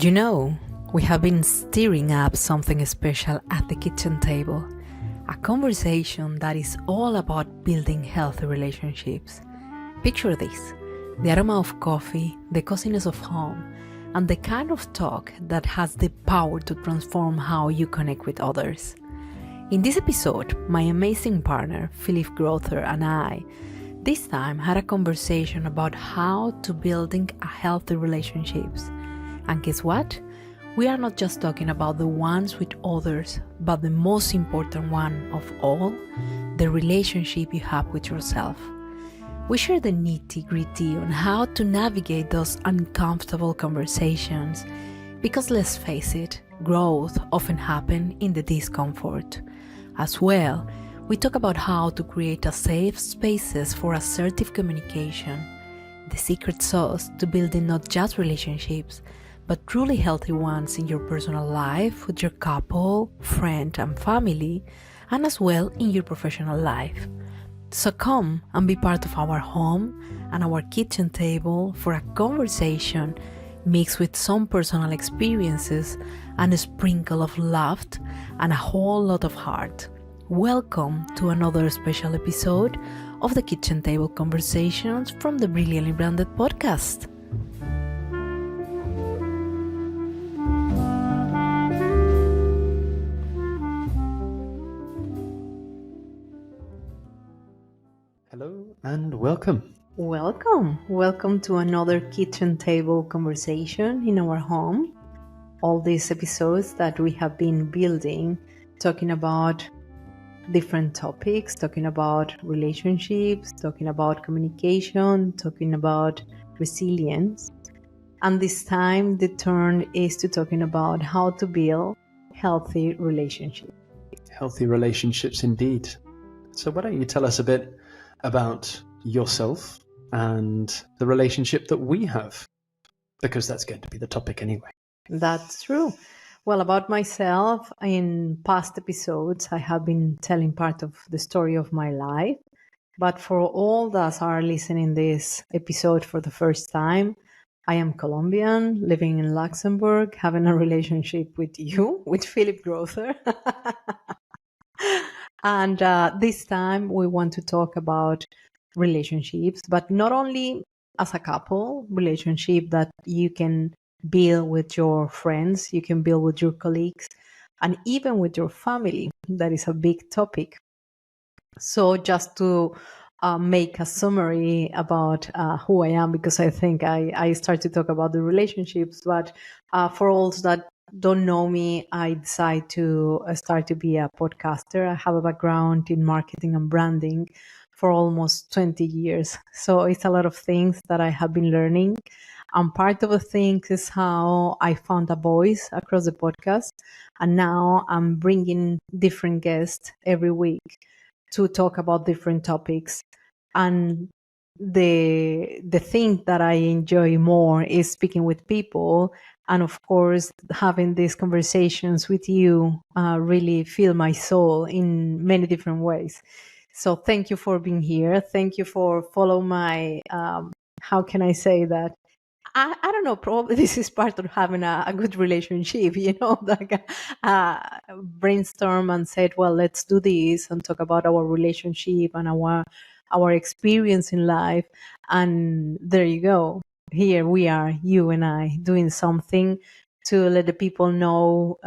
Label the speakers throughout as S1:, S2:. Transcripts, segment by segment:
S1: You know, we have been stirring up something special at the kitchen table. A conversation that is all about building healthy relationships. Picture this: the aroma of coffee, the coziness of home, and the kind of talk that has the power to transform how you connect with others. In this episode, my amazing partner, Philip Grother, and I, this time had a conversation about how to building a healthy relationships. And guess what? We are not just talking about the ones with others, but the most important one of all, the relationship you have with yourself. We share the nitty-gritty on how to navigate those uncomfortable conversations, because let's face it, growth often happens in the discomfort. As well, we talk about how to create a safe spaces for assertive communication, the secret sauce to building not just relationships, but truly healthy ones in your personal life, with your couple, friend, and family, and as well in your professional life. So come and be part of our home and our kitchen table for a conversation mixed with some personal experiences and a sprinkle of love and a whole lot of heart. Welcome to another special episode of the Kitchen Table Conversations from the Brilliantly Branded podcast.
S2: Hello and welcome.
S1: Welcome to another kitchen table conversation in our home. All these episodes that we have been building, talking about different topics, talking about relationships, talking about communication, talking about resilience. And this time the turn is to talking about how to build healthy relationships.
S2: Healthy relationships indeed. So why don't you tell us a bit about yourself and the relationship that we have? Because that's going to be the topic anyway.
S1: That's true. Well, about myself, in past episodes, I have been telling part of the story of my life. But for all that are listening this episode for the first time, I am Colombian, living in Luxembourg, having a relationship with you, with Philip Grother. And this time we want to talk about relationships, but not only as a couple, relationship that you can build with your friends, you can build with your colleagues, and even with your family. That is a big topic. So just to make a summary about who I am, because I think I start to talk about the relationships, but for all that don't know me, I decided to start to be a podcaster. I have a background in marketing and branding for almost 20 years. So it's a lot of things that I have been learning. And part of the things is how I found a voice across the podcast. And now I'm bringing different guests every week to talk about different topics. And the thing that I enjoy more is speaking with people, and of course having these conversations with you really fill my soul in many different ways. So thank you for being here. Thank you for follow my how can I say that, I don't know, probably this is part of having a good relationship, like brainstorm and said, well, let's do this and talk about our relationship and our experience in life. And there you go. Here we are, you and I, doing something to let the people know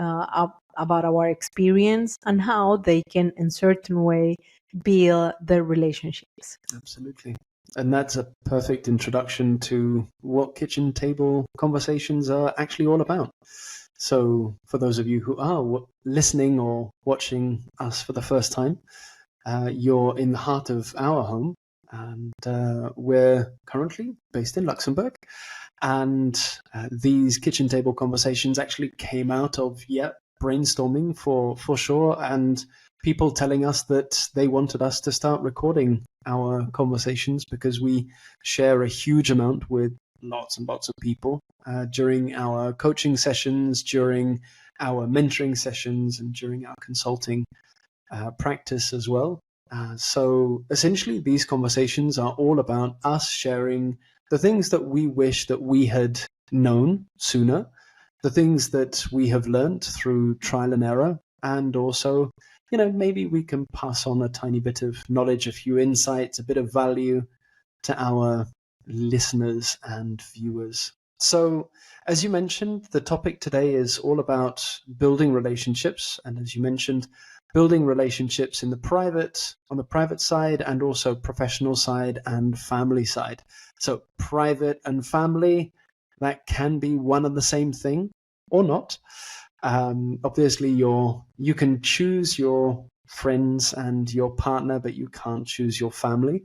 S1: about our experience and how they can, in certain way, build their relationships.
S2: Absolutely. And that's a perfect introduction to what kitchen table conversations are actually all about. So for those of you who are listening or watching us for the first time, you're in the heart of our home, and we're currently based in Luxembourg. And these kitchen table conversations actually came out of, brainstorming for sure, and people telling us that they wanted us to start recording our conversations because we share a huge amount with lots and lots of people during our coaching sessions, during our mentoring sessions, and during our consulting practice as well. So essentially, these conversations are all about us sharing the things that we wish that we had known sooner, the things that we have learned through trial and error, and also, maybe we can pass on a tiny bit of knowledge, a few insights, a bit of value to our listeners and viewers. So, as you mentioned, the topic today is all about building relationships. And as you mentioned, building relationships on the private side, and also professional side and family side. So private and family, that can be one and the same thing or not. Obviously, you can choose your friends and your partner, but you can't choose your family.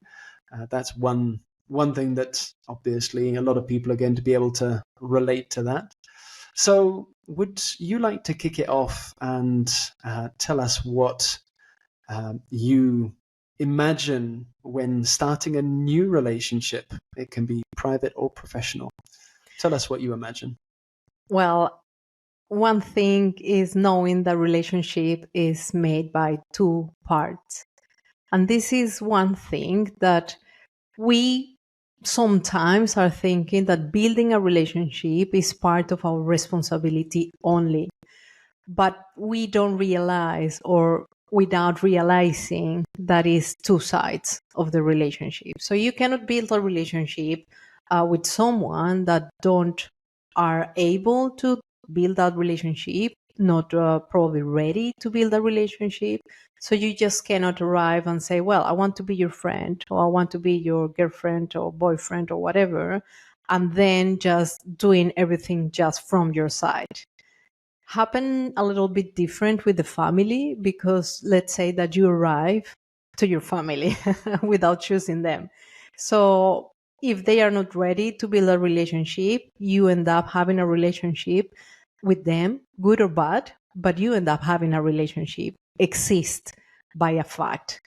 S2: That's one thing that obviously a lot of people are going to be able to relate to that. So would you like to kick it off and tell us what you imagine when starting a new relationship? It can be private or professional. Tell us what you imagine.
S1: Well, one thing is knowing that relationship is made by two parts. And this is one thing that we sometimes are thinking that building a relationship is part of our responsibility only. But we don't realize, or without realizing, that is two sides of the relationship. So you cannot build a relationship with someone that don't are able to build that relationship, not probably ready to build a relationship. So you just cannot arrive and say, well, I want to be your friend, or I want to be your girlfriend or boyfriend or whatever, and then just doing everything just from your side. Happen a little bit different with the family, because let's say that you arrive to your family without choosing them. So if they are not ready to build a relationship, you end up having a relationship with them, good or bad, but you end up having a relationship exist by a fact.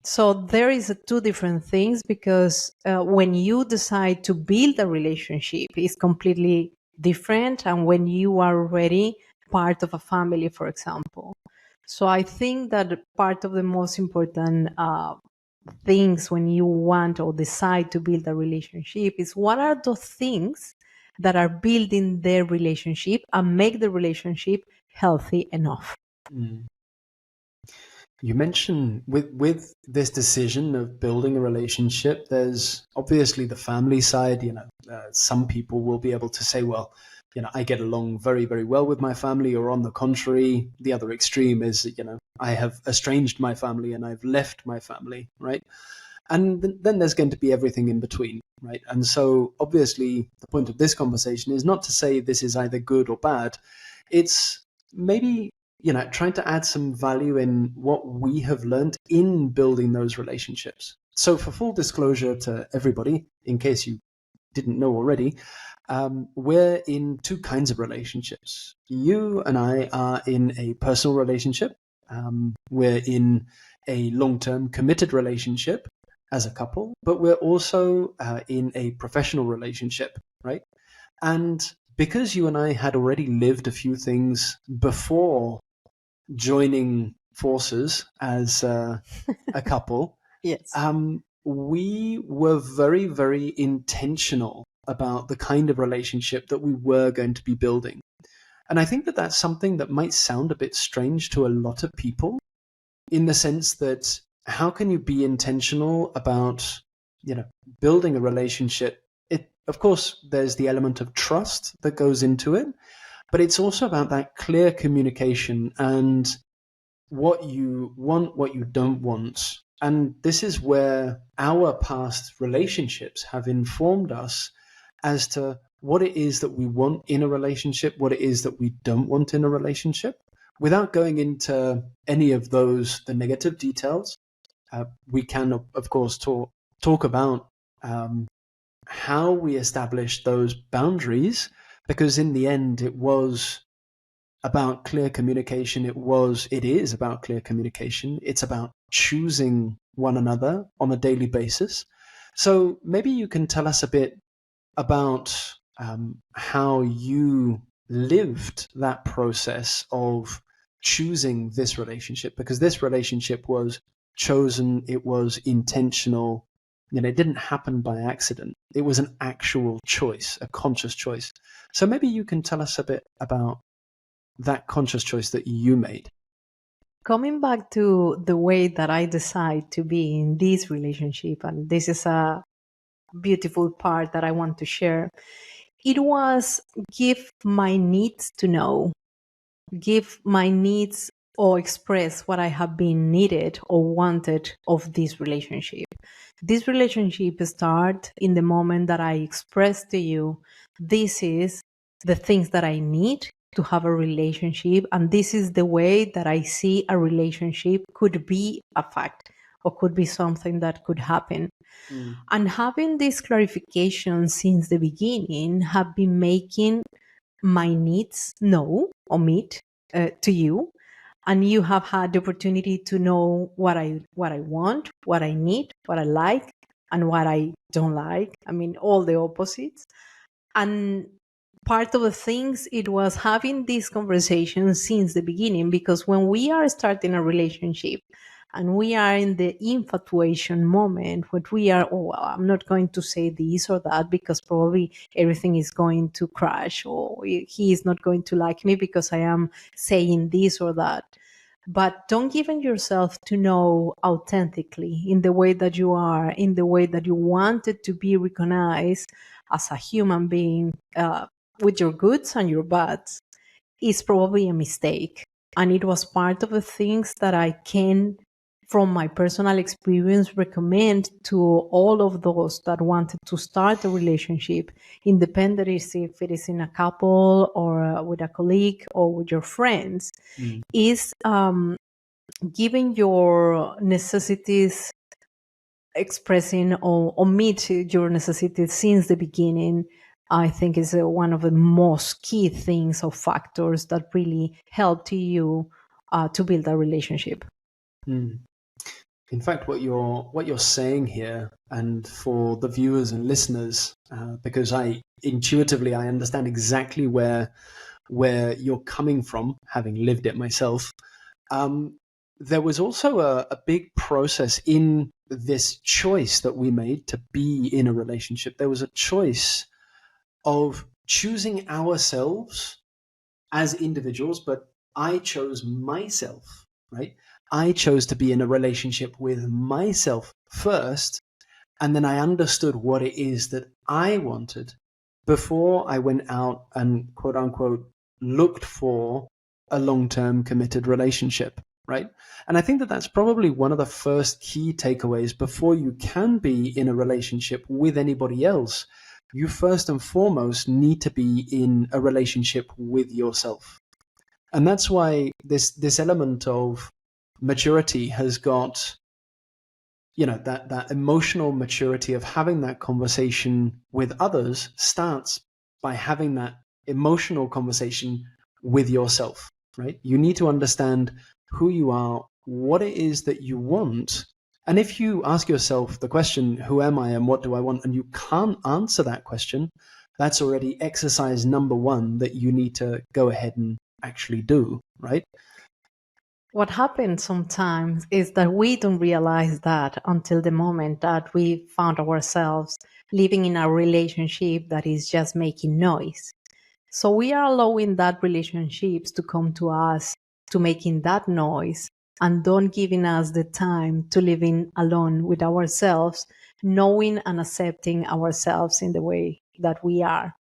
S1: So there is two different things, because when you decide to build a relationship, it's completely different, and when you are already part of a family, for example. So I think that part of the most important things when you want or decide to build a relationship is, what are those things that are building their relationship and make the relationship healthy enough.
S2: Mm. You mentioned with this decision of building a relationship, there's obviously the family side. Some people will be able to say, well, I get along very, very well with my family, or on the contrary, the other extreme is, I have estranged my family and I've left my family, right? And then there's going to be everything in between, right? And so obviously the point of this conversation is not to say this is either good or bad. It's maybe trying to add some value in what we have learned in building those relationships. So for full disclosure to everybody, in case you didn't know already, we're in two kinds of relationships. You and I are in a personal relationship. We're in a long-term committed relationship as a couple, but we're also in a professional relationship, right? And because you and I had already lived a few things before joining forces as a couple,
S1: Yes.
S2: we were very, very intentional about the kind of relationship that we were going to be building. And I think that that's something that might sound a bit strange to a lot of people, in the sense that how can you be intentional about, building a relationship? Of course, there's the element of trust that goes into it, but it's also about that clear communication and what you want, what you don't want. And this is where our past relationships have informed us as to what it is that we want in a relationship, what it is that we don't want in a relationship. Without going into any of the negative details, we can, of course, talk about how we established those boundaries, because in the end, it was about clear communication. It is about clear communication. It's about choosing one another on a daily basis. So maybe you can tell us a bit about how you lived that process of choosing this relationship, because this relationship was chosen, it was intentional. it didn't happen by accident. It was an actual choice, a conscious choice. So maybe you can tell us a bit about that conscious choice that you made.
S1: Coming back to the way that I decide to be in this relationship, and this is a beautiful part that I want to share, it was give my needs to know, give my needs or express what I have been needed or wanted of this relationship. This relationship start in the moment that I express to you, this is the things that I need to have a relationship, and this is the way that I see a relationship could be a fact or could be something that could happen. And having this clarification since the beginning have been making my needs know or meet to you, and you have had the opportunity to know what I want, what I need, what I like, and what I don't like. I mean, all the opposites. And part of the things, it was having this conversation since the beginning, because when we are starting a relationship and we are in the infatuation moment, when we are, oh, well, I'm not going to say this or that because probably everything is going to crash, or he is not going to like me because I am saying this or that. But don't give yourself to know authentically in the way that you are, in the way that you wanted to be recognized as a human being, with your goods and your bads, is probably a mistake. And it was part of the things that I can, from my personal experience, recommend to all of those that wanted to start a relationship, independent if it is in a couple or with a colleague or with your friends, is giving your necessities, expressing or meet your necessities since the beginning. I think is one of the most key things or factors that really help to you to build a relationship.
S2: In fact, what you're saying here, and for the viewers and listeners, because I intuitively I understand exactly where you're coming from, having lived it myself. There was also a big process in this choice that we made to be in a relationship. There was a choice of choosing ourselves as individuals, but I chose myself, right? I chose to be in a relationship with myself first, and then I understood what it is that I wanted before I went out and quote unquote looked for a long-term committed relationship, right? And I think that that's probably one of the first key takeaways before you can be in a relationship with anybody else. You first and foremost need to be in a relationship with yourself. And that's why this element of maturity has got, that emotional maturity of having that conversation with others starts by having that emotional conversation with yourself, right? You need to understand who you are, what it is that you want. And if you ask yourself the question, who am I and what do I want? And you can't answer that question, that's already exercise number one that you need to go ahead and actually do, right?
S1: What happens sometimes is that we don't realize that until the moment that we found ourselves living in a relationship that is just making noise. So we are allowing that relationships to come to us, to making that noise, and don't giving us the time to living alone with ourselves, knowing and accepting ourselves in the way that we are.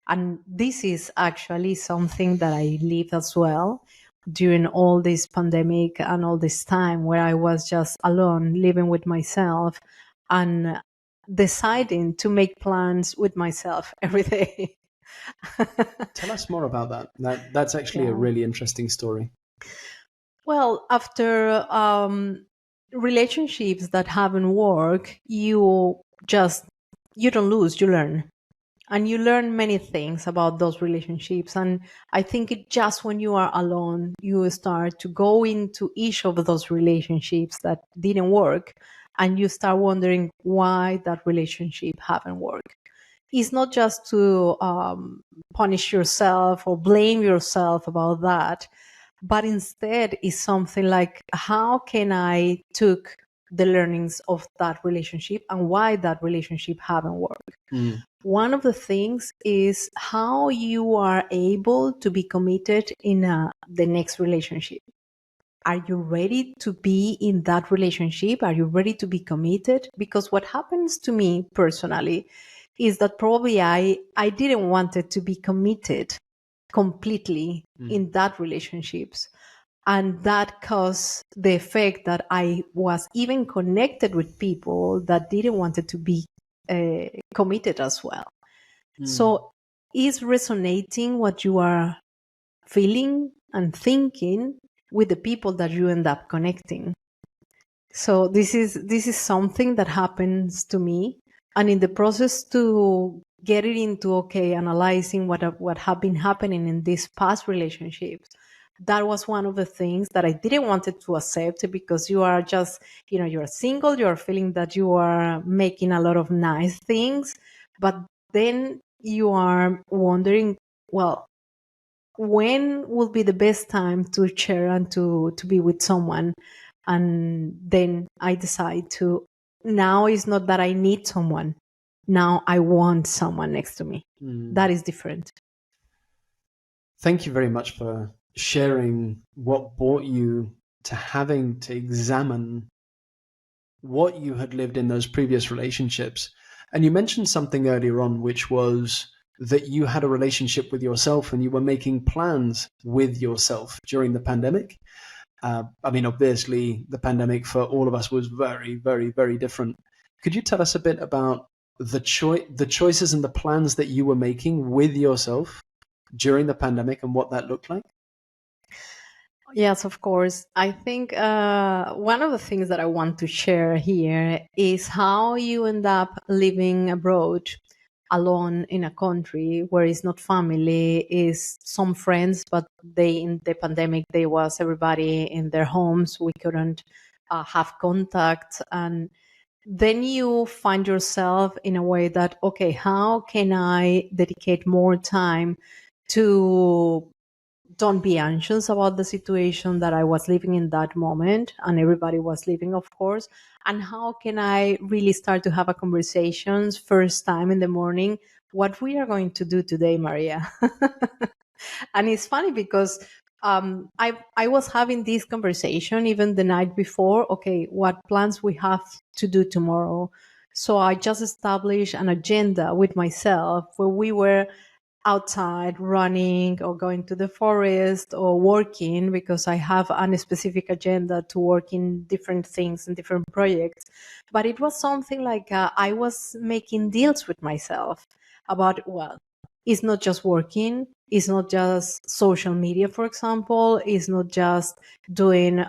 S1: And this is actually something that I lived as well during all this pandemic and all this time where I was just alone, living with myself and deciding to make plans with myself every day.
S2: Tell us more about that. That's actually a
S1: Yeah.
S2: really interesting story.
S1: Well, after relationships that haven't worked, you don't lose, you learn. And you learn many things about those relationships. And I think it just when you are alone, you start to go into each of those relationships that didn't work, and you start wondering why that relationship haven't worked. It's not just to punish yourself or blame yourself about that, but instead is something like, how can I took the learnings of that relationship and why that relationship haven't worked. One of the things is how you are able to be committed in the next relationship. Are you ready to be in that relationship? Are you ready to be committed? Because what happens to me personally is that probably I didn't want it to be committed completely in that relationships. And that caused the effect that I was even connected with people that didn't want it to be committed as well. So is resonating what you are feeling and thinking with the people that you end up connecting. So this is something that happens to me, and in the process to get it into analyzing what have been happening in these past relationships, that was one of the things that I didn't want to accept, because you are just, you're single, you're feeling that you are making a lot of nice things, but then you are wondering, well, when will be the best time to share and to be with someone? And then I decide to, now it's not that I need someone, now I want someone next to me. That is different.
S2: Thank you very much for sharing what brought you to having to examine what you had lived in those previous relationships. And you mentioned something earlier on, which was that you had a relationship with yourself and you were making plans with yourself during the pandemic. I mean, obviously, the pandemic for all of us was very, very, very different. Could you tell us a bit about the choices and the plans that you were making with yourself during the pandemic and what that looked like?
S1: Yes, of course. I think one of the things that I want to share here is how you end up living abroad alone in a country where it's not family, is some friends, but they, in the pandemic, they was everybody in their homes. We couldn't have contact. And then you find yourself in a way that, okay, how can I dedicate more time to don't be anxious about the situation that I was living in that moment, and everybody was living, of course. And how can I really start to have a conversations first time in the morning? What we are going to do today, Maria? And it's funny because I was having this conversation even the night before. Okay, what plans we have to do tomorrow? So I just established an agenda with myself where we were outside running or going to the forest or working, because I have a specific agenda to work in different things and different projects. But it was something like I was making deals with myself about, well, it's not just working, it's not just social media, for example, it's not just doing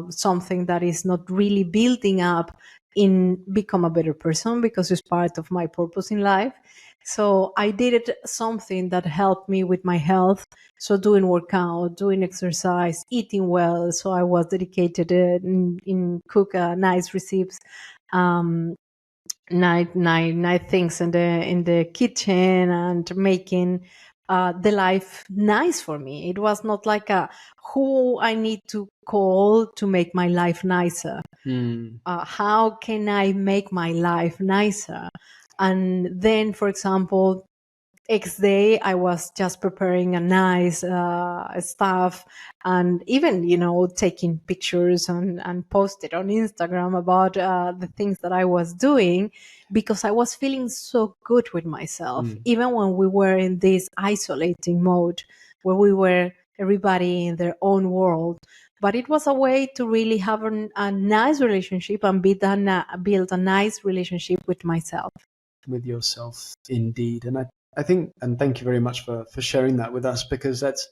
S1: something that is not really building up in become a better person, because it's part of my purpose in life. So I did something that helped me with my health. So doing workout, doing exercise, eating well. So I was dedicated in cook nice recipes, nice things in the kitchen, and making the life nice for me. It was not like a who I need to call to make my life nicer. How can I make my life nicer? And then, for example, X day, I was just preparing a nice stuff, and even, taking pictures and post it on Instagram about the things that I was doing, because I was feeling so good with myself, even when we were in this isolating mode where we were everybody in their own world. But it was a way to really have a nice relationship and build a nice relationship with myself.
S2: With yourself, indeed. And I think, and thank you very much for sharing that with us, because that's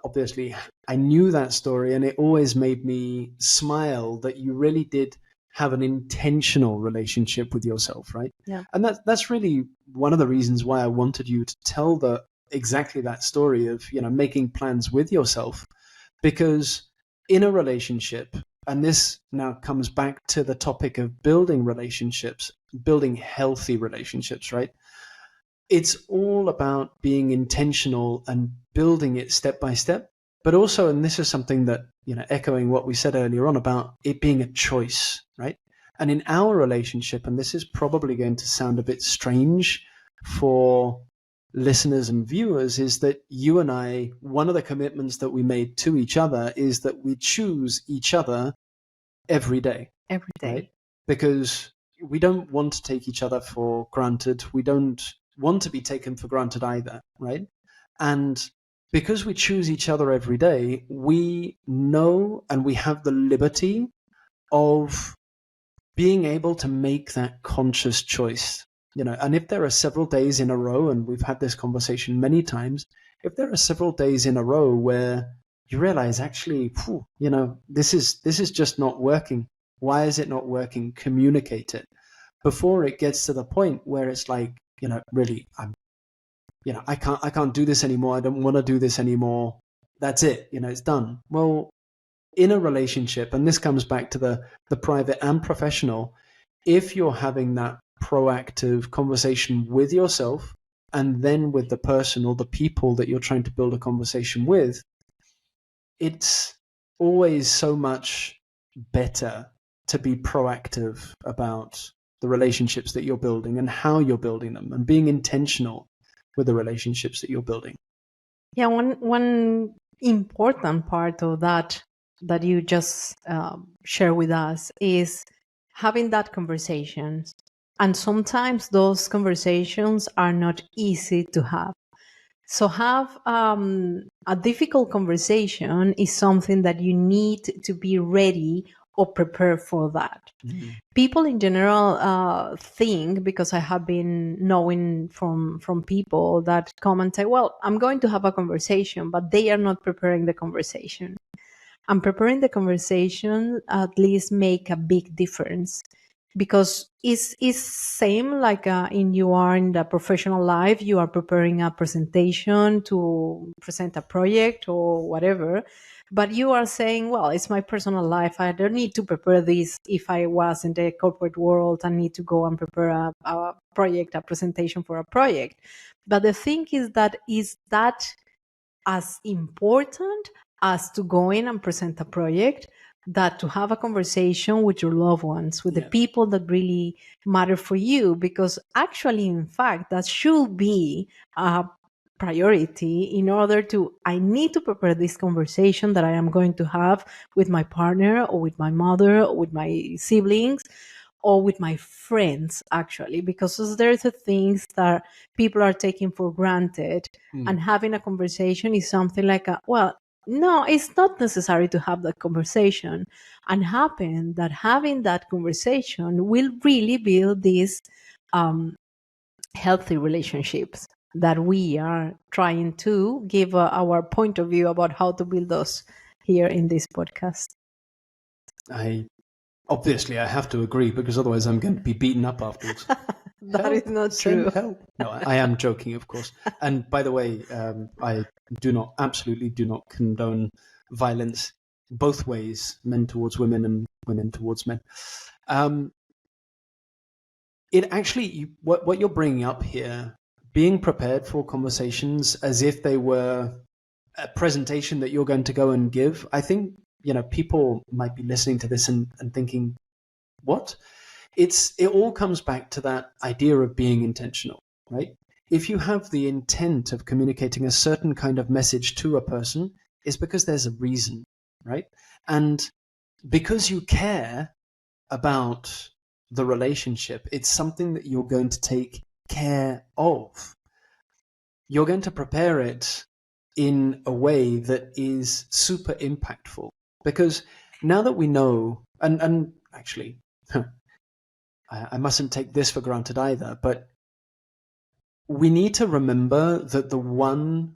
S2: obviously, I knew that story and it always made me smile that you really did have an intentional relationship with yourself, right?
S1: Yeah.
S2: And that's really one of the reasons why I wanted you to tell exactly that story of, making plans with yourself, because in a relationship, and this now comes back to the topic of building relationships, building healthy relationships, right? It's all about being intentional and building it step by step. but also, and this is something that, echoing what we said earlier on about it being a choice, right? And in our relationship, and this is probably going to sound a bit strange for listeners and viewers, is that you and I, one of the commitments that we made to each other is that we choose each other every day.
S1: Every day.
S2: Right? Because we don't want to take each other for granted. We don't want to be taken for granted either, right? And because we choose each other every day, we know and we have the liberty of being able to make that conscious choice. And if there are several days in a row, and we've had this conversation many times, if there are several days in a row where you realize, actually, this is just not working. Why is it not working? Communicate it before it gets to the point where it's like, really, I can't do this anymore. I don't want to do this anymore. That's it. It's done. Well, in a relationship, and this comes back to the private and professional, if you're having that proactive conversation with yourself and then with the person or the people that you're trying to build a conversation with, it's always so much better to be proactive about the relationships that you're building and how you're building them, and being intentional with the relationships that you're building.
S1: Yeah, one important part of that you just share with us is having that conversations. And sometimes those conversations are not easy to have. So have a difficult conversation is something that you need to be ready or prepare for that.
S2: Mm-hmm.
S1: People in general think, because I have been knowing from people that come and say, well, I'm going to have a conversation, but they are not preparing the conversation. And preparing the conversation at least make a big difference, because it's same like you are in the professional life, you are preparing a presentation to present a project or whatever, but you are saying, well, it's my personal life, I don't need to prepare this. If I was in the corporate world, I need to go and prepare a project, a presentation for a project. But the thing is that as important as to go in and present a project, that to have a conversation with your loved ones, with the people that really matter for you, because actually, in fact, that should be a priority in order to, I need to prepare this conversation that I am going to have with my partner or with my mother or with my siblings or with my friends, actually, because there's the things that people are taking for granted. And having a conversation is something like, well, no, it's not necessary to have that conversation. And having that conversation will really build these healthy relationships that we are trying to give our point of view about how to build those here in this podcast.
S2: Obviously, I have to agree, because otherwise I'm going to be beaten up afterwards.
S1: That is not true.
S2: Help. No, I am joking, of course. And by the way, I absolutely do not condone violence both ways, men towards women and women towards men. It actually, what you're bringing up here, being prepared for conversations as if they were a presentation that you're going to go and give, I think, people might be listening to this and thinking, what? It all comes back to that idea of being intentional, right? If you have the intent of communicating a certain kind of message to a person, it's because there's a reason, right? And because you care about the relationship, it's something that you're going to take care of. You're going to prepare it in a way that is super impactful, because now that we know, and actually, I mustn't take this for granted either, but we need to remember that the one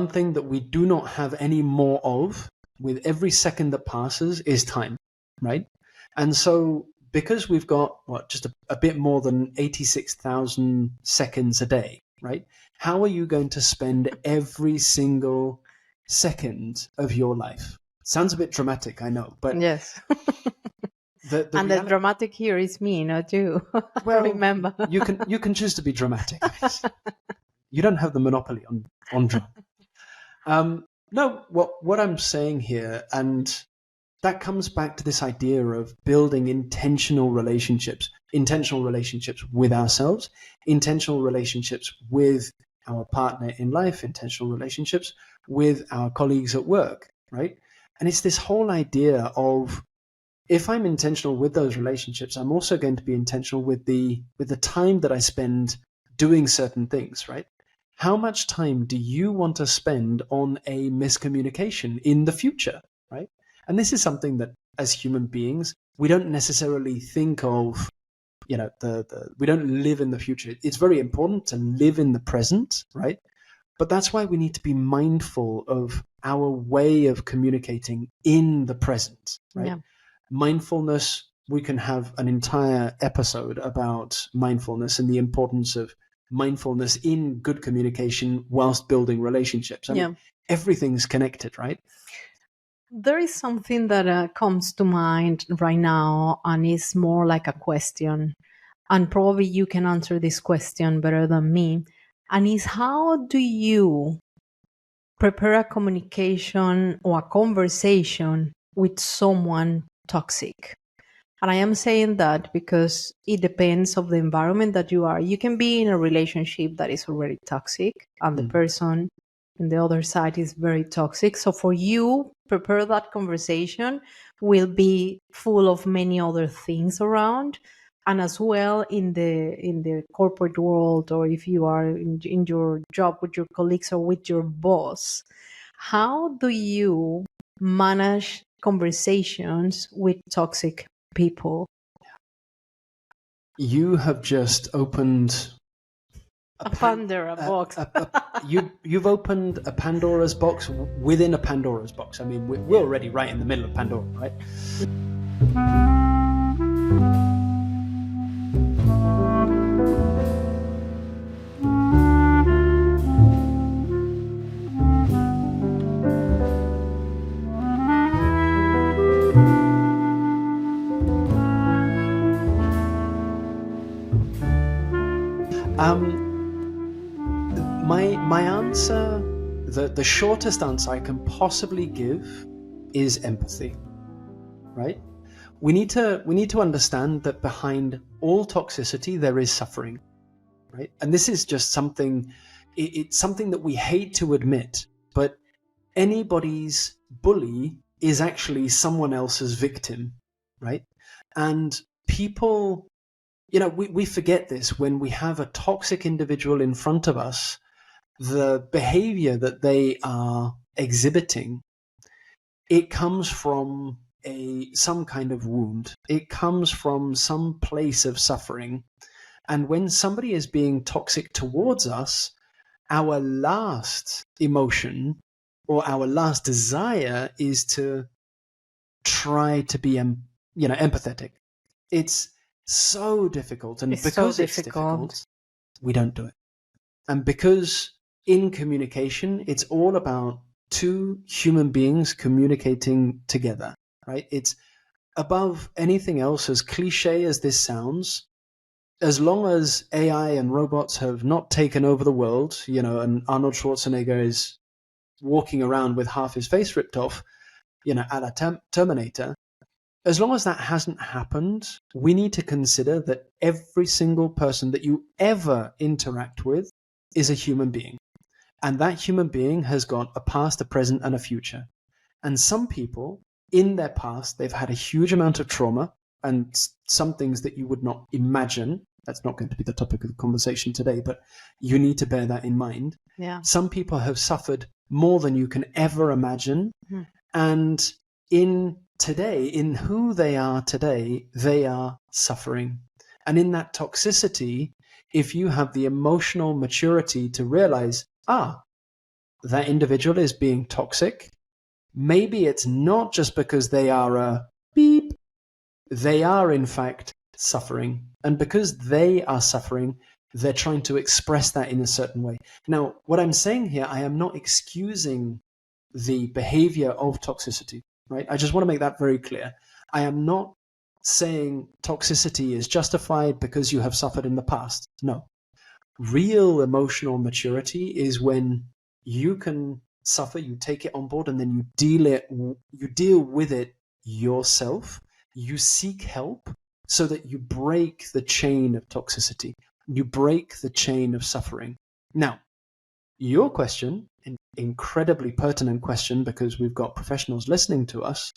S2: thing that we do not have any more of with every second that passes is time, right? And so, because we've got just a bit more than 86,000 seconds a day, right? How are you going to spend every single second of your life? Sounds a bit dramatic, I know, but
S1: yes.
S2: The
S1: dramatic here is me, not you.
S2: Well,
S1: remember,
S2: you can choose to be dramatic. You don't have the monopoly on drama. No, what I'm saying here, and that comes back to this idea of building intentional relationships with ourselves, intentional relationships with our partner in life, intentional relationships with our colleagues at work, right? And it's this whole idea of, if I'm intentional with those relationships, I'm also going to be intentional with the time that I spend doing certain things, right? How much time do you want to spend on a miscommunication in the future, right? And this is something that, as human beings, we don't necessarily think of. We don't live in the future. It's very important to live in the present, right? But that's why we need to be mindful of our way of communicating in the present, right?
S1: Yeah.
S2: Mindfulness, we can have an entire episode about mindfulness and the importance of mindfulness in good communication whilst building relationships. I mean, everything's connected, right?
S1: There is something that comes to mind right now, and is more like a question. And probably you can answer this question better than me. And is, how do you prepare a communication or a conversation with someone toxic? And I am saying that because it depends of the environment that you are. You can be in a relationship that is already toxic, and the person on the other side is very toxic. So for you, prepare that conversation will be full of many other things around. And as well in the corporate world, or if you are in your job with your colleagues or with your boss, how do you manage conversations with toxic people?
S2: You have just opened
S1: A Pandora box.
S2: you've opened a Pandora's box within a Pandora's box. I mean, we're already right in the middle of Pandora, right? My answer, the shortest answer I can possibly give, is empathy. Right? We need to understand that behind all toxicity there is suffering. Right? And this is just something. It's something that we hate to admit, but anybody's bully is actually someone else's victim. Right? And people, we forget this when we have a toxic individual in front of us. The behavior that they are exhibiting, it comes from some kind of wound. It comes from some place of suffering. And when somebody is being toxic towards us, our last emotion or our last desire is to try to be empathetic. It's so difficult, and because it's difficult, we don't do it. And because in communication, it's all about two human beings communicating together, right? It's above anything else, as cliche as this sounds. As long as AI and robots have not taken over the world, and Arnold Schwarzenegger is walking around with half his face ripped off, a la Terminator, as long as that hasn't happened, we need to consider that every single person that you ever interact with is a human being. And that human being has got a past, a present, and a future. And some people, in their past, they've had a huge amount of trauma and some things that you would not imagine. That's not going to be the topic of the conversation today, but you need to bear that in mind.
S1: Yeah.
S2: Some people have suffered more than you can ever imagine. And in who they are today, they are suffering. And in that toxicity, if you have the emotional maturity to realize, that individual is being toxic, maybe it's not just because they are a beep. They are, in fact, suffering. And because they are suffering, they're trying to express that in a certain way. Now, what I'm saying here, I am not excusing the behavior of toxicity, right? I just want to make that very clear. I am not saying toxicity is justified because you have suffered in the past. No. Real emotional maturity is when you can suffer, you take it on board, and then you deal with it yourself. You seek help so that you break the chain of toxicity. You break the chain of suffering. Now, your question, an incredibly pertinent question, because we've got professionals listening to us.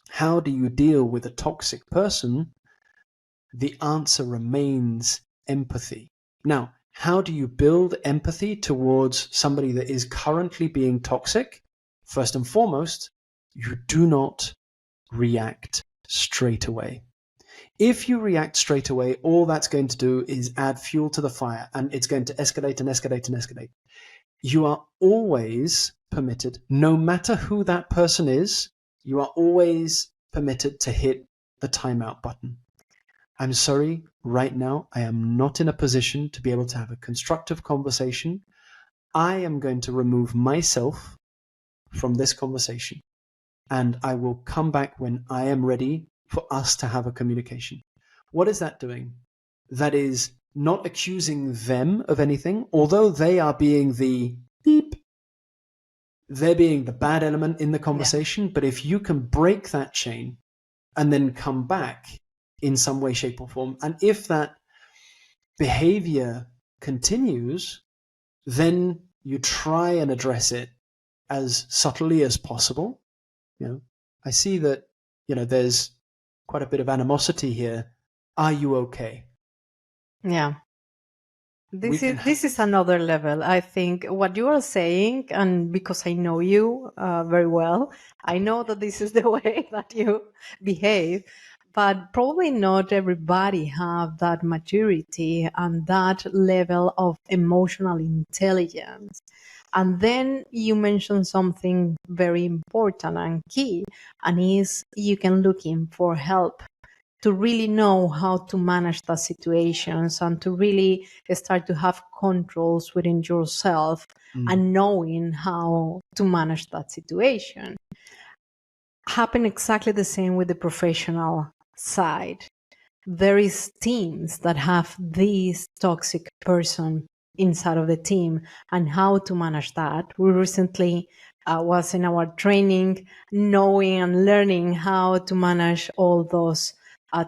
S2: How do you deal with a toxic person? The answer remains empathy. Now, how do you build empathy towards somebody that is currently being toxic? First and foremost, you do not react straight away. If you react straight away, all that's going to do is add fuel to the fire, and it's going to escalate and escalate and escalate. You are always permitted, no matter who that person is, you are always permitted to hit the timeout button. I'm sorry, right now, I am not in a position to be able to have a constructive conversation. I am going to remove myself from this conversation, and I will come back when I am ready for us to have a communication. What is that doing? That is not accusing them of anything, although they are being the beep. They're being the bad element in the conversation. Yeah. But if you can break that chain and then come back in some way, shape, or form, and if that behavior continues, then you try and address it as subtly as possible. I see that, there's quite a bit of animosity here. Are you okay?
S1: Yeah. This is another level. I think what you are saying, and because I know you very well, I know that this is the way that you behave, but probably not everybody have that maturity and that level of emotional intelligence. And then you mentioned something very important and key, and is you can look in for help to really know how to manage the situations and to really start to have controls within yourself and knowing how to manage that situation. Happen exactly the same with the professional side. There is teams that have this toxic person inside of the team and how to manage that. We recently was in our training knowing and learning how to manage all those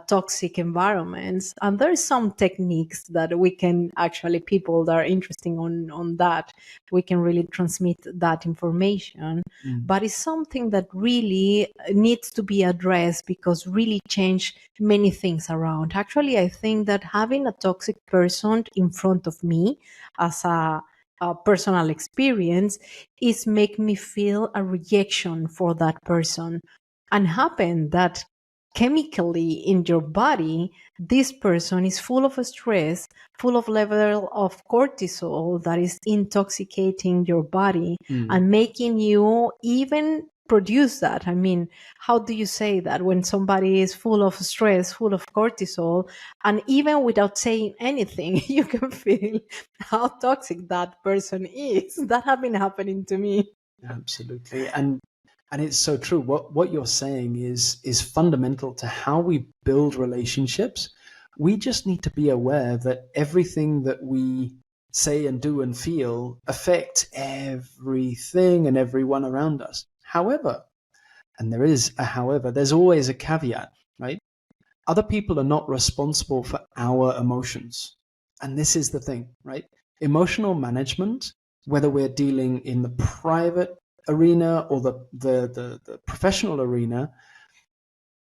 S1: toxic environments, and there's some techniques that we can actually, people that are interested on that, we can really transmit that information. But it's something that really needs to be addressed because really change many things around. Actually, I think that having a toxic person in front of me as a personal experience is make me feel a rejection for that person, and happen that chemically in your body, this person is full of stress, full of level of cortisol that is intoxicating your body and making you even produce that. I mean, how do you say that when somebody is full of stress, full of cortisol, and even without saying anything, you can feel how toxic that person is? That has been happening to me.
S2: Absolutely. And it's so true. What you're saying is fundamental to how we build relationships. We just need to be aware that everything that we say and do and feel affect everything and everyone around us. However, and there is a however, there's always a caveat, right? Other people are not responsible for our emotions. And this is the thing, right? Emotional management, whether we're dealing in the private arena or the professional arena,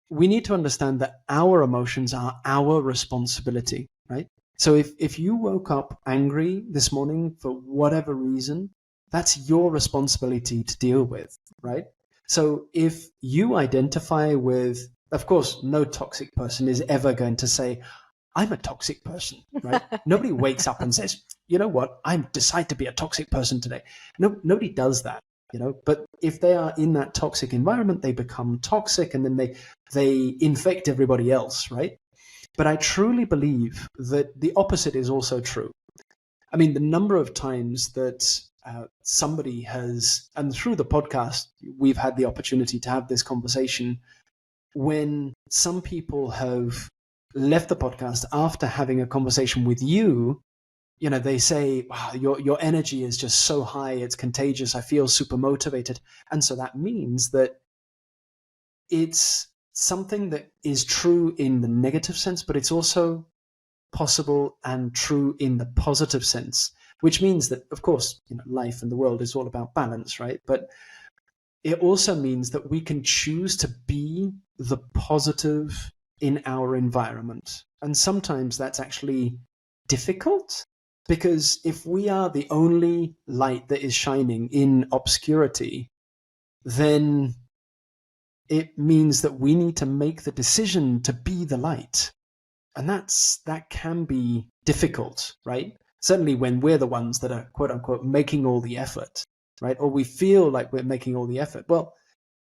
S2: we need to understand that our emotions are our responsibility, right? So if you woke up angry this morning for whatever reason, that's your responsibility to deal with, right? So if you identify with, of course, no toxic person is ever going to say, I'm a toxic person, right? Nobody wakes up and says, you know what, I decide to be a toxic person today. No, nobody does that. But if they are in that toxic environment, they become toxic, and then they infect everybody else, right? But I truly believe that the opposite is also true. I mean, the number of times that somebody has, and through the podcast, we've had the opportunity to have this conversation, when some people have left the podcast after having a conversation with you they say, wow, your energy is just so high, it's contagious, I feel super motivated. And so that means that it's something that is true in the negative sense, but it's also possible and true in the positive sense, which means that, of course, life and the world is all about balance, right? But it also means that we can choose to be the positive in our environment. And sometimes that's actually difficult, because if we are the only light that is shining in obscurity, then it means that we need to make the decision to be the light. And that can be difficult, right? Certainly when we're the ones that are, quote unquote, making all the effort, right? Or we feel like we're making all the effort. Well,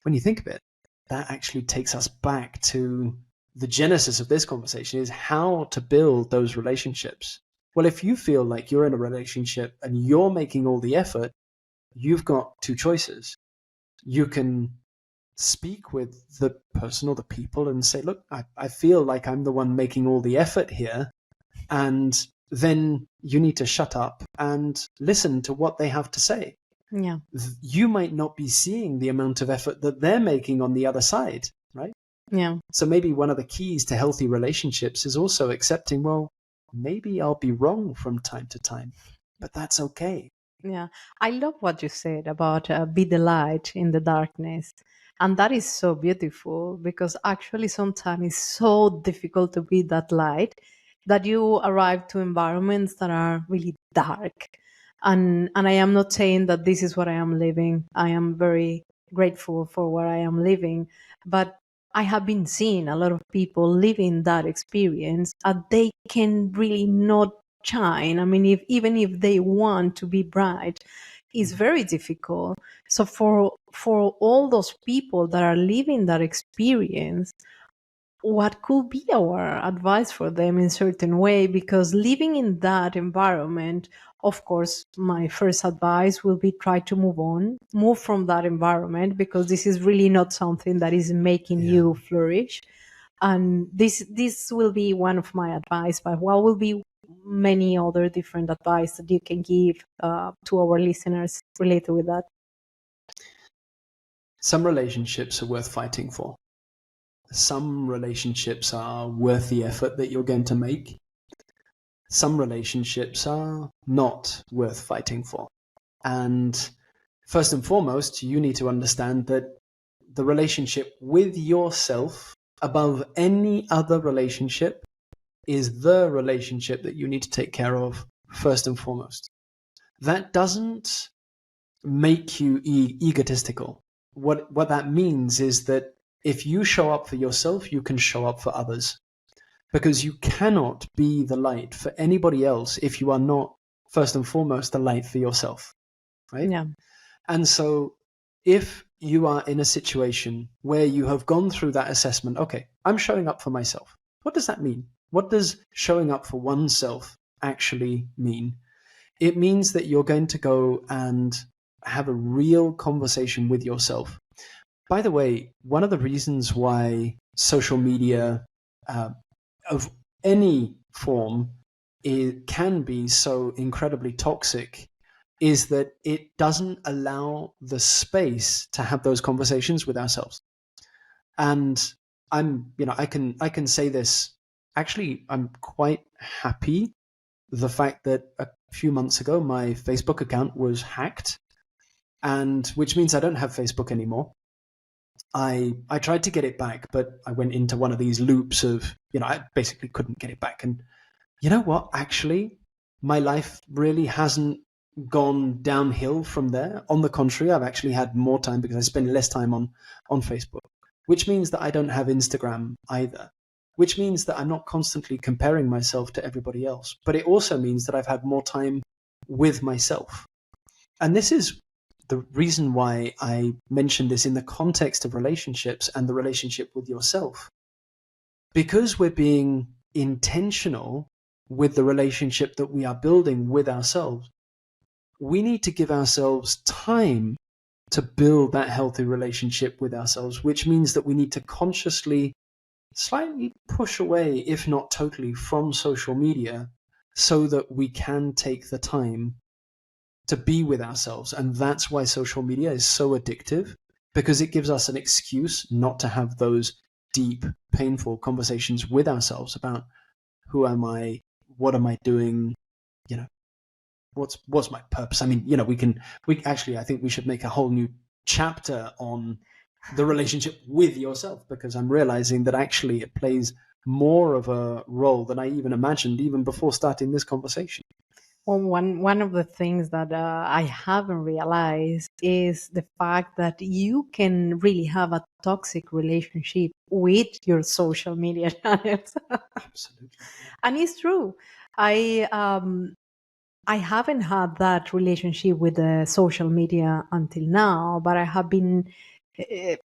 S2: when you think of it, that actually takes us back to the genesis of this conversation, is how to build those relationships. Well, if you feel like you're in a relationship and you're making all the effort, you've got two choices. You can speak with the person or the people and say, look, I feel like I'm the one making all the effort here. And then you need to shut up and listen to what they have to say.
S1: Yeah.
S2: You might not be seeing the amount of effort that they're making on the other side, right?
S1: Yeah.
S2: So maybe one of the keys to healthy relationships is also accepting, well, maybe I'll be wrong from time to time, but that's okay.
S1: Yeah, I love what you said about be the light in the darkness. And that is so beautiful, because actually sometimes it's so difficult to be that light that you arrive to environments that are really dark. And I am not saying that this is what I am living. I am very grateful for what I am living. But I have been seeing a lot of people living that experience, and they can really not shine. I mean, if even if they want to be bright, it's very difficult. So for all those people that are living that experience, what could be our advice for them in certain way? Because living in that environment, of course, my first advice will be try to move from that environment, because this is really not something that is making you flourish. And this will be one of my advice, but what will be many other different advice that you can give to our listeners related with that?
S2: Some relationships are worth fighting for. Some relationships are worth the effort that you're going to make. Some relationships are not worth fighting for. And first and foremost, you need to understand that the relationship with yourself, above any other relationship, is the relationship that you need to take care of first and foremost. That doesn't make you egotistical. What that means is that if you show up for yourself, you can show up for others, because you cannot be the light for anybody else if you are not first and foremost the light for yourself, right?
S1: Yeah.
S2: And so if you are in a situation where you have gone through that assessment, okay, I'm showing up for myself. What does that mean? What does showing up for oneself actually mean? It means that you're going to go and have a real conversation with yourself. By the way, one of the reasons why social media of any form can be so incredibly toxic is that it doesn't allow the space to have those conversations with ourselves. And I can say this. Actually, I'm quite happy the fact that a few months ago my Facebook account was hacked, and which means I don't have Facebook anymore. I tried to get it back, but I went into one of these loops of, I basically couldn't get it back. And you know what? Actually, my life really hasn't gone downhill from there. On the contrary, I've actually had more time because I spend less time on Facebook, which means that I don't have Instagram either, which means that I'm not constantly comparing myself to everybody else. But it also means that I've had more time with myself. And this is the reason why I mentioned this in the context of relationships and the relationship with yourself. Because we're being intentional with the relationship that we are building with ourselves, we need to give ourselves time to build that healthy relationship with ourselves, which means that we need to consciously slightly push away, if not totally, from social media so that we can take the time to be with ourselves. And that's why social media is so addictive, because it gives us an excuse not to have those deep, painful conversations with ourselves about who am I, what am I doing, you know, what's my purpose. I mean, I think we should make a whole new chapter on the relationship with yourself, because I'm realizing that actually it plays more of a role than I even imagined even before starting this conversation.
S1: Well, one of the things that I haven't realized is the fact that you can really have a toxic relationship with your social media channels.
S2: Absolutely.
S1: And it's true. I I haven't had that relationship with the social media until now, but I have been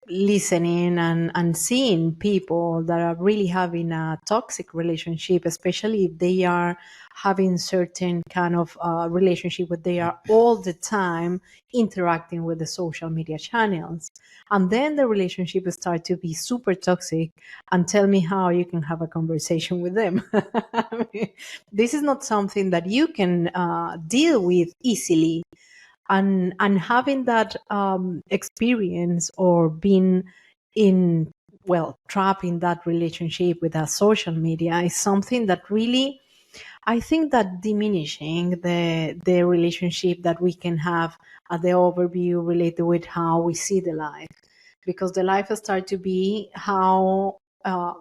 S1: listening and seeing people that are really having a toxic relationship, especially if they are having certain kind of relationship where they are all the time interacting with the social media channels. And then the relationship start to be super toxic, and tell me how you can have a conversation with them. I mean, this is not something that you can deal with easily, and having that experience or being in, well, trapped in that relationship with a social media is something that really, I think, that diminishing the relationship that we can have at the overview related with how we see the life, because the life start to be how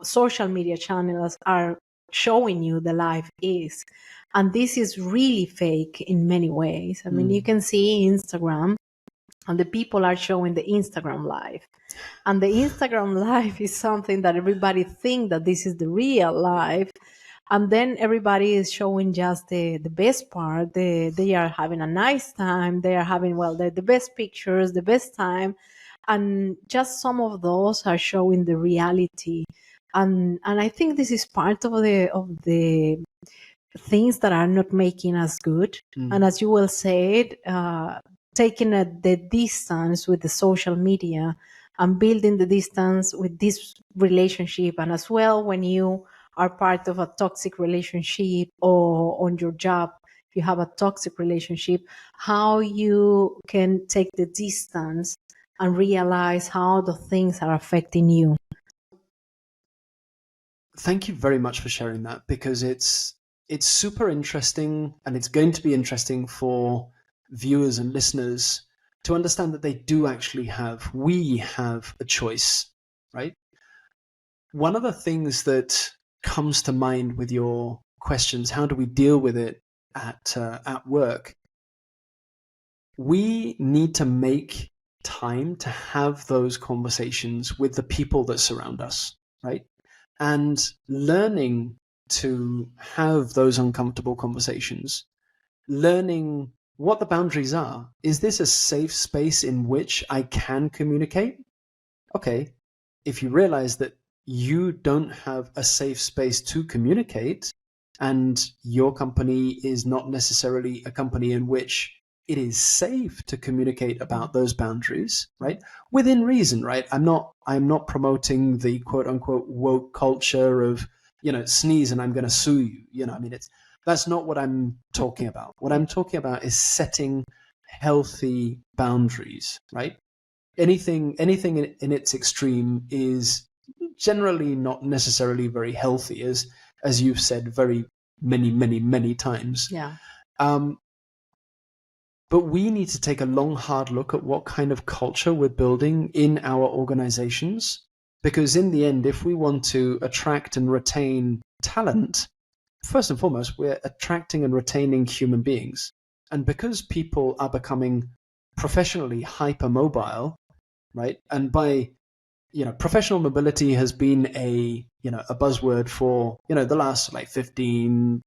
S1: social media channels are showing you the life is. And this is really fake in many ways. I mean, you can see Instagram, and the people are showing the Instagram life. And the Instagram life is something that everybody think that this is the real life. And then everybody is showing just the best part. They are having a nice time. They are having, well, the best pictures, the best time. And just some of those are showing the reality. And I think this is part of the things that are not making us good. And as you well said, taking the distance with the social media and building the distance with this relationship. And as well, when you are part of a toxic relationship, or on your job, if you have a toxic relationship, how you can take the distance and realize how the things are affecting you.
S2: Thank you very much for sharing that, because it's super interesting, and it's going to be interesting for viewers and listeners to understand that we have a choice, right? One of the things that comes to mind with your questions, how do we deal with it at work? We need to make time to have those conversations with the people that surround us, right? And learning to have those uncomfortable conversations, learning what the boundaries are. Is this a safe space in which I can communicate? Okay, if you realize that you don't have a safe space to communicate, and your company is not necessarily a company in which it is safe to communicate about those boundaries, right? Within reason, right? I'm not promoting the quote unquote woke culture of, sneeze and I'm going to sue you. I mean, that's not what I'm talking about. What I'm talking about is setting healthy boundaries, right? Anything in its extreme is generally not necessarily very healthy, as you've said very many times.
S1: Yeah.
S2: But we need to take a long, hard look at what kind of culture we're building in our organizations, because in the end, if we want to attract and retain talent, first and foremost, we're attracting and retaining human beings. And because people are becoming professionally hypermobile, right? And by, professional mobility has been a buzzword for, the last like 15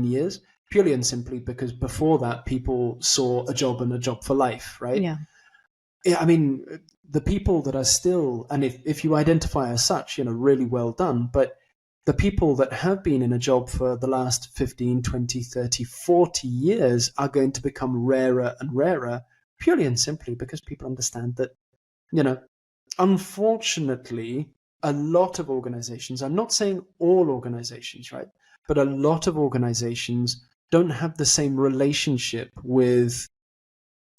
S2: years, purely and simply because before that people saw a job and a job for life, right?
S1: Yeah.
S2: I mean, the people that are still, and if you identify as such, really well done, but the people that have been in a job for the last 15, 20, 30, 40 years are going to become rarer and rarer, purely and simply because people understand that, unfortunately, a lot of organizations, I'm not saying all organizations, right? but a lot of organizations don't have the same relationship with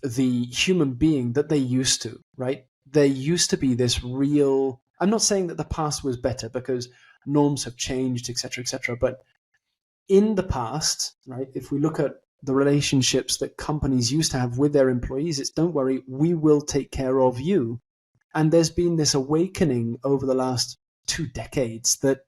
S2: the human being that they used to, right? There used to be this real, I'm not saying that the past was better because norms have changed, etc., but in the past, right, if we look at the relationships that companies used to have with their employees, it's don't worry, we will take care of you. And there's been this awakening over the last 2 decades that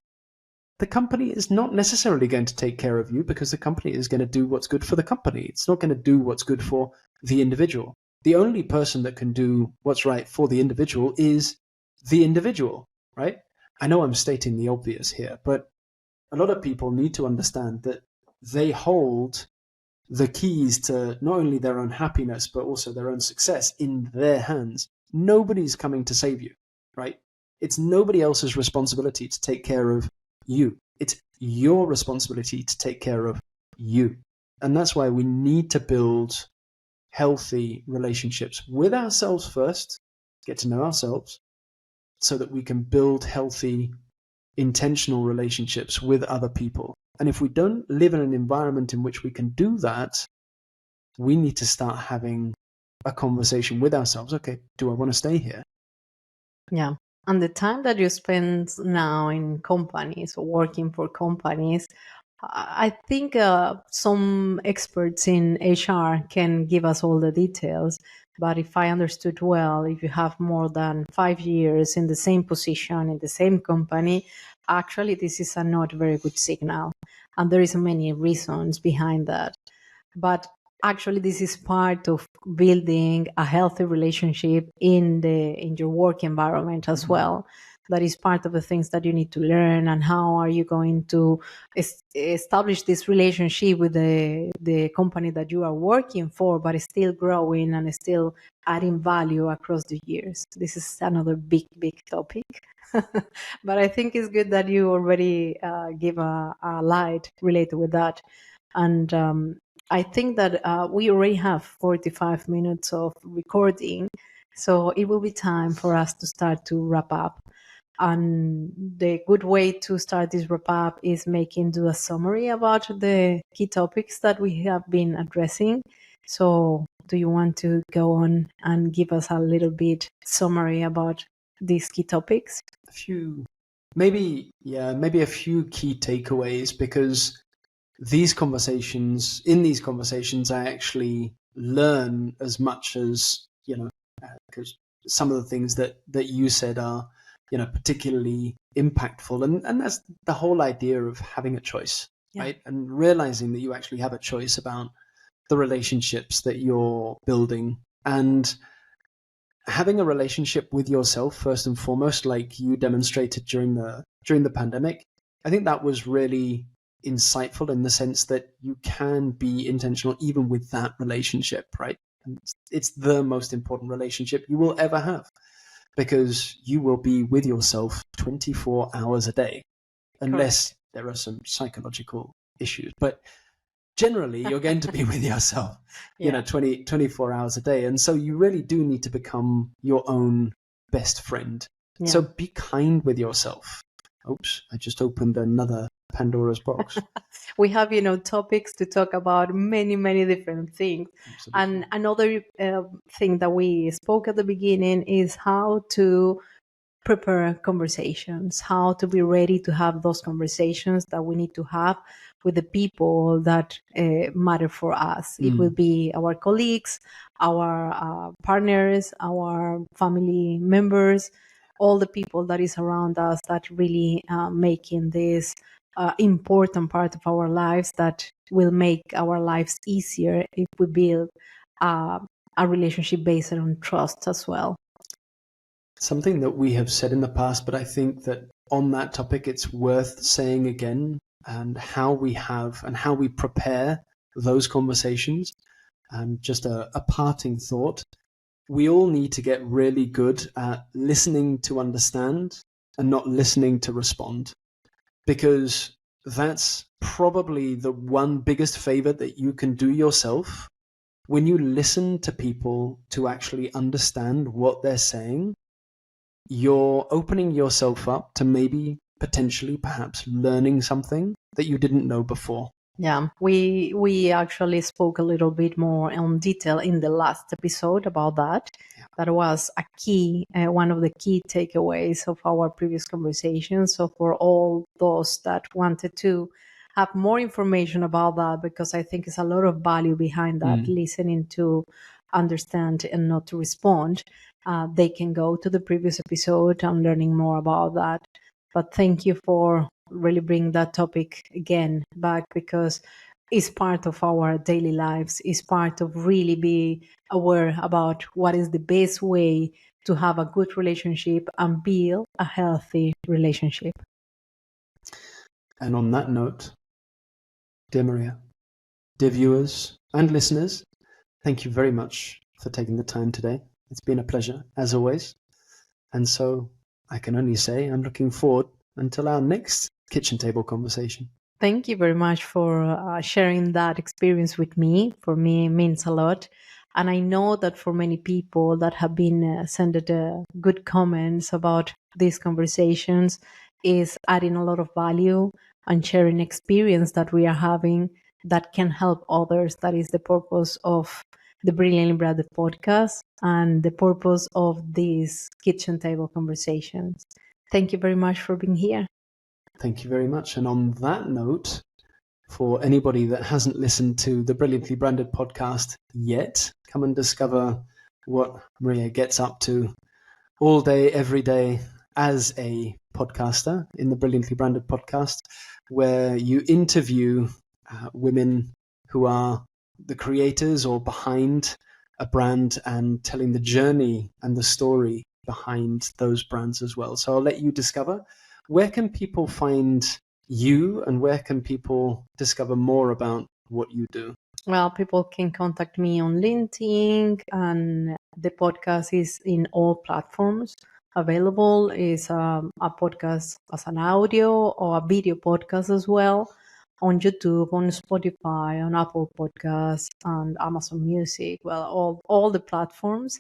S2: the company is not necessarily going to take care of you because the company is going to do what's good for the company. It's not going to do what's good for the individual. The only person that can do what's right for the individual is the individual, right? I know I'm stating the obvious here, but a lot of people need to understand that they hold the keys to not only their own happiness, but also their own success in their hands. Nobody's coming to save you, right? It's nobody else's responsibility to take care of you. It's your responsibility to take care of you. And that's why we need to build healthy relationships with ourselves first, get to know ourselves, so that we can build healthy, intentional relationships with other people. And if we don't live in an environment in which we can do that, we need to start having a conversation with ourselves. Okay, do I want to stay here?
S1: Yeah. And the time that you spend now in companies or working for companies, I think some experts in HR can give us all the details. But if I understood well, if you have more than 5 years in the same position, in the same company, actually, this is a not very good signal. And there is many reasons behind that. But actually, this is part of building a healthy relationship in your work environment as well. That is part of the things that you need to learn, and how are you going to establish this relationship with the company that you are working for, but still growing and still adding value across the years. This is another big topic. But I think it's good that you already give a light related with that. And I think that we already have 45 minutes of recording, so it will be time for us to start to wrap up. And the good way to start this wrap up is do a summary about the key topics that we have been addressing. So do you want to go on and give us a little bit summary about these key topics?
S2: Maybe a few key takeaways, because in these conversations, I actually learn as much as, because some of the things that you said are, particularly impactful. And that's the whole idea of having a choice, right? And realizing that you actually have a choice about the relationships that you're building, and having a relationship with yourself first and foremost, like you demonstrated during the pandemic. I think that was really insightful in the sense that you can be intentional even with that relationship, right? And it's the most important relationship you will ever have, because you will be with yourself 24 hours a day, unless there are some psychological issues. But generally, you're going to be with yourself, 24 hours a day. And so you really do need to become your own best friend. Yeah. So be kind with yourself. Oops, I just opened another Pandora's box.
S1: We have, topics to talk about, many different things. Absolutely. And another thing that we spoke at the beginning is how to prepare conversations, how to be ready to have those conversations that we need to have with the people that matter for us. It will be our colleagues, our partners, our family members, all the people that is around us that really making this important part of our lives, that will make our lives easier if we build a relationship based on trust as well.
S2: Something that we have said in the past, but I think that on that topic, it's worth saying again, and how we prepare those conversations. Just a parting thought. We all need to get really good at listening to understand and not listening to respond, because that's probably the one biggest favor that you can do yourself. When you listen to people to actually understand what they're saying, you're opening yourself up to maybe potentially perhaps learning something that you didn't know before.
S1: Yeah, we actually spoke a little bit more in detail in the last episode about that.
S2: Yeah.
S1: That was a key, one of the key takeaways of our previous conversation. So for all those that wanted to have more information about that, because I think it's a lot of value behind that, listening to understand and not to respond, they can go to the previous episode and learning more about that. But thank you for really bring that topic again back, because it's part of our daily lives. It's part of really be aware about what is the best way to have a good relationship and build a healthy relationship.
S2: And on that note, dear Maria, dear viewers and listeners, thank you very much for taking the time today. It's been a pleasure, as always. And so I can only say I'm looking forward until our next kitchen table conversation.
S1: Thank you very much for sharing that experience with me. For me, it means a lot. And I know that for many people that have been sending good comments about these conversations is adding a lot of value and sharing experience that we are having that can help others. That is the purpose of the Brilliantly Branded podcast and the purpose of these kitchen table conversations. Thank you very much for being here.
S2: Thank you very much. And on that note, for anybody that hasn't listened to the Brilliantly Branded podcast yet, come and discover what Maria gets up to all day, every day as a podcaster in the Brilliantly Branded podcast, where you interview women who are the creators or behind a brand and telling the journey and the story behind those brands as well. So I'll let you discover. Where can people find you, and where can people discover more about what you do?
S1: Well, people can contact me on LinkedIn, and the podcast is in all platforms available. Is a podcast as an audio or a video podcast as well, on YouTube, on Spotify, on Apple Podcasts, and Amazon Music. Well, all the platforms.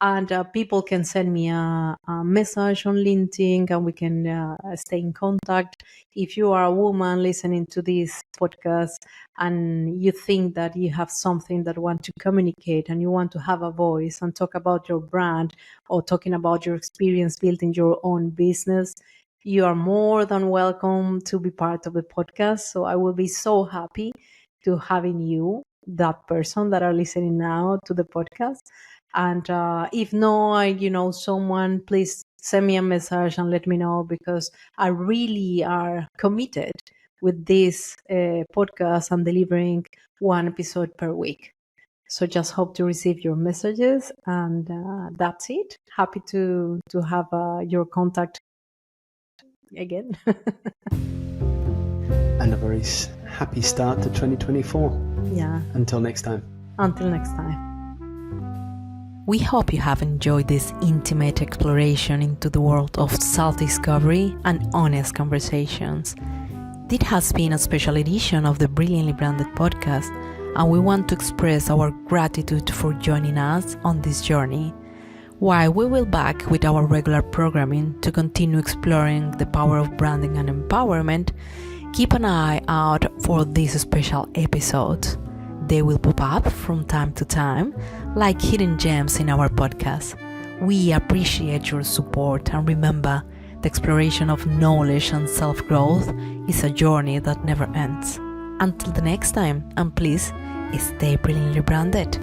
S1: And people can send me a message on LinkedIn, and we can stay in contact. If you are a woman listening to this podcast and you think that you have something that you want to communicate and you want to have a voice and talk about your brand or talking about your experience building your own business, you are more than welcome to be part of the podcast. So I will be so happy to having you, that person that are listening now to the podcast. And if no, someone, please send me a message and let me know, because I really are committed with this podcast and delivering one episode per week. So just hope to receive your messages, and that's it. Happy to have your contact again.
S2: And a very happy start to 2024.
S1: Yeah.
S2: Until next time.
S1: Until next time.
S3: We hope you have enjoyed this intimate exploration into the world of self-discovery and honest conversations. This has been a special edition of the Brilliantly Branded podcast, and we want to express our gratitude for joining us on this journey. While we will back with our regular programming to continue exploring the power of branding and empowerment, keep an eye out for these special episodes. They will pop up from time to time, like hidden gems in our podcast. We appreciate your support, and remember, the exploration of knowledge and self-growth is a journey that never ends. Until the next time, and please stay brilliantly branded.